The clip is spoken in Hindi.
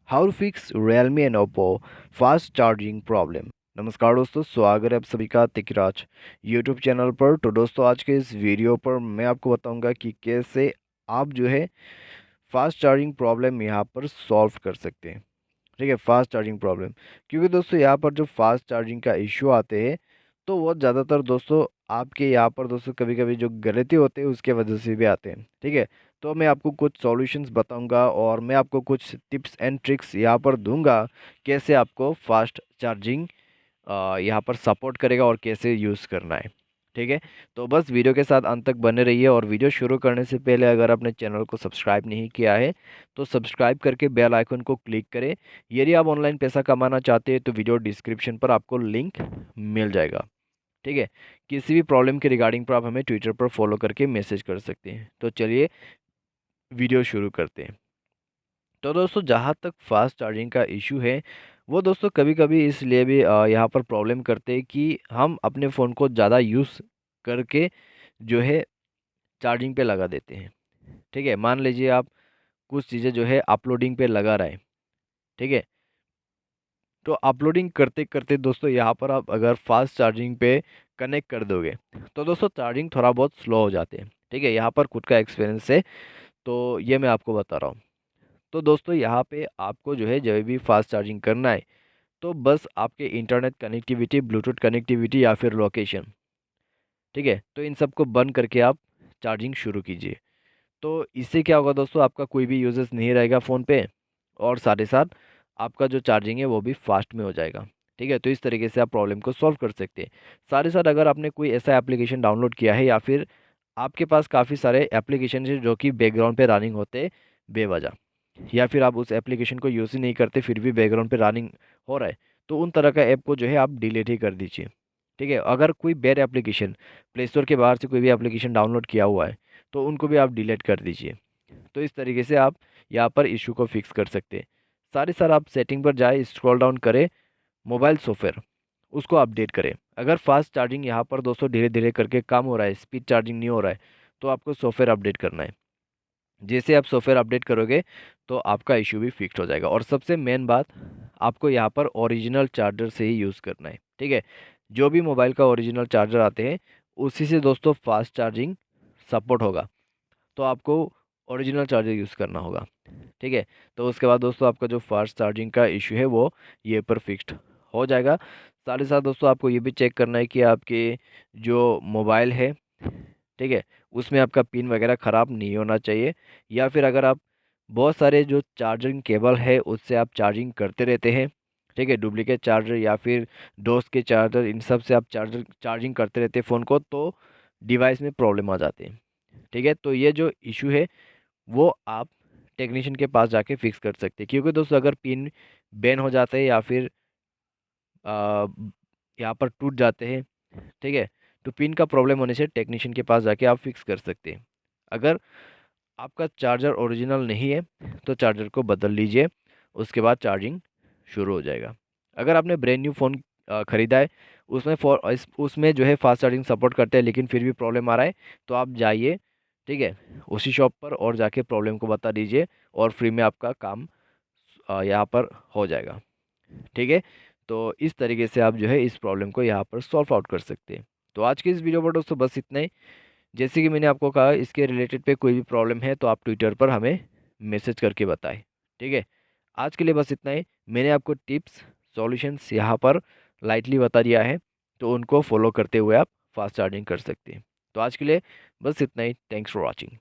How fix Realme and Oppo fast charging problem. नमस्कार दोस्तों, स्वागत है आप सभी का तिकराज यूट्यूब चैनल पर। तो दोस्तों, आज के इस वीडियो पर मैं आपको बताऊंगा कि कैसे आप जो है फास्ट चार्जिंग प्रॉब्लम यहाँ पर सॉल्व कर सकते हैं। ठीक है, फास्ट चार्जिंग प्रॉब्लम। क्योंकि दोस्तों यहाँ पर जो फास्ट चार्जिंग का इश्यू आते हैं तो वो ज़्यादातर दोस्तों आपके यहाँ पर दोस्तों कभी कभी जो गलती होते हैं उसके वजह से भी आते हैं। ठीक है, तो मैं आपको कुछ सॉल्यूशंस बताऊंगा और मैं आपको कुछ टिप्स एंड ट्रिक्स यहाँ पर दूंगा कैसे आपको फास्ट चार्जिंग यहाँ पर सपोर्ट करेगा और कैसे यूज़ करना है। ठीक है, तो बस वीडियो के साथ अंत तक बने रहिए। और वीडियो शुरू करने से पहले अगर आपने चैनल को सब्सक्राइब नहीं किया है तो सब्सक्राइब करके बेल आइकन को क्लिक करें। यदि आप ऑनलाइन पैसा कमाना चाहते हैं तो वीडियो डिस्क्रिप्शन पर आपको लिंक मिल जाएगा। ठीक है, किसी भी प्रॉब्लम के रिगार्डिंग पर आप हमें ट्विटर पर फॉलो करके मैसेज कर सकते हैं। तो चलिए वीडियो शुरू करते हैं। तो दोस्तों, जहाँ तक फास्ट चार्जिंग का इशू है वो दोस्तों कभी कभी इसलिए भी यहाँ पर प्रॉब्लम करते हैं कि हम अपने फ़ोन को ज़्यादा यूज़ करके जो है चार्जिंग पे लगा देते हैं। ठीक है, मान लीजिए आप कुछ चीज़ें जो है अपलोडिंग पे लगा रहे हैं। ठीक है, तो अपलोडिंग करते करते दोस्तों यहाँ पर आप अगर फास्ट चार्जिंग पे कनेक्ट कर दोगे तो दोस्तों चार्जिंग थोड़ा बहुत स्लो हो जाते हैं। ठीक है, यहाँ पर खुद का एक्सपीरियंस है तो ये मैं आपको बता रहा हूँ। तो दोस्तों यहाँ पे आपको जो है जब भी फास्ट चार्जिंग करना है तो बस आपके इंटरनेट कनेक्टिविटी, ब्लूटूथ कनेक्टिविटी या फिर लोकेशन, ठीक है, तो इन सबको बंद करके आप चार्जिंग शुरू कीजिए। तो इससे क्या होगा दोस्तों, आपका कोई भी यूजेस नहीं रहेगा फ़ोन पे और साथ ही साथ आपका जो चार्जिंग है वो भी फास्ट में हो जाएगा। ठीक है, तो इस तरीके से आप प्रॉब्लम को सॉल्व कर सकते हैं। साथ ही साथ अगर आपने कोई ऐसा एप्लीकेशन डाउनलोड किया है या फिर आपके पास काफ़ी सारे एप्लीकेशन है जो कि बैकग्राउंड पे रनिंग होते हैं बेवजह, या फिर आप उस एप्लीकेशन को यूज़ ही नहीं करते फिर भी बैकग्राउंड पे रनिंग हो रहा है, तो उन तरह का ऐप को जो है आप डिलीट ही कर दीजिए। ठीक है, अगर कोई बैड एप्लीकेशन प्ले स्टोर के बाहर से कोई भी एप्लीकेशन डाउनलोड किया हुआ है तो उनको भी आप डिलीट कर दीजिए। तो इस तरीके से आप यहाँ पर इशू को फिक्स कर सकते हैं। साथ ही साथ आप सेटिंग पर जाए, स्क्रॉल डाउन करें, मोबाइल सॉफ्टवेयर उसको अपडेट करें। अगर फास्ट चार्जिंग यहाँ पर दोस्तों धीरे धीरे करके कम हो रहा है, स्पीड चार्जिंग नहीं हो रहा है, तो आपको सॉफ्टवेयर अपडेट करना है। जैसे आप सॉफ्टवेयर अपडेट करोगे तो आपका इशू भी फिक्स हो जाएगा। और सबसे मेन बात, आपको यहाँ पर ओरिजिनल चार्जर से ही यूज़ करना है। ठीक है, जो भी मोबाइल का ओरिजिनल चार्जर आते हैं उसी से दोस्तों फास्ट चार्जिंग सपोर्ट होगा, तो आपको ओरिजिनल चार्जर यूज़ करना होगा। ठीक है, तो उसके बाद दोस्तों आपका जो फास्ट चार्जिंग का इशू है वो ये पर फिक्स्ड हो जाएगा। साथ ही साथ दोस्तों आपको ये भी चेक करना है कि आपके जो मोबाइल है, ठीक है, उसमें आपका पिन वगैरह ख़राब नहीं होना चाहिए। या फिर अगर आप बहुत सारे जो चार्जिंग केबल है उससे आप चार्जिंग करते रहते हैं, ठीक है, डुप्लीकेट चार्जर या फिर दोस्त के चार्जर, इन सब से आप चार्जिंग करते रहते हैं फ़ोन को, तो डिवाइस में प्रॉब्लम आ जाती है। ठीक है, तो ये जो इशू है वो आप टेक्नीशियन के पास जाके फिक्स कर सकते हैं। क्योंकि दोस्तों अगर पिन बैन हो जाता है या फिर आ, यहाँ पर टूट जाते हैं, ठीक है, तो पिन का प्रॉब्लम होने से टेक्नीशियन के पास जाके आप फिक्स कर सकते हैं। अगर आपका चार्जर ओरिजिनल नहीं है तो चार्जर को बदल लीजिए, उसके बाद चार्जिंग शुरू हो जाएगा। अगर आपने ब्रांड न्यू फ़ोन ख़रीदा है, उसमें जो है फास्ट चार्जिंग सपोर्ट करते हैं लेकिन फिर भी प्रॉब्लम आ रहा है, तो आप जाइए, ठीक है, उसी शॉप पर और जाके प्रॉब्लम को बता दीजिए और फ्री में आपका काम यहाँ पर हो जाएगा। ठीक है, तो इस तरीके से आप जो है इस प्रॉब्लम को यहाँ पर सॉल्व आउट कर सकते हैं। तो आज की इस वीडियो पर दोस्तों बस इतना ही। जैसे कि मैंने आपको कहा, इसके रिलेटेड पे कोई भी प्रॉब्लम है तो आप ट्विटर पर हमें मैसेज करके बताएं। ठीक है, आज के लिए बस इतना ही। मैंने आपको टिप्स सॉल्यूशंस यहाँ पर लाइटली बता दिया है, तो उनको फॉलो करते हुए आप फास्ट चार्जिंग कर सकते हैं। तो आज के लिए बस इतना ही। Thanks for watching.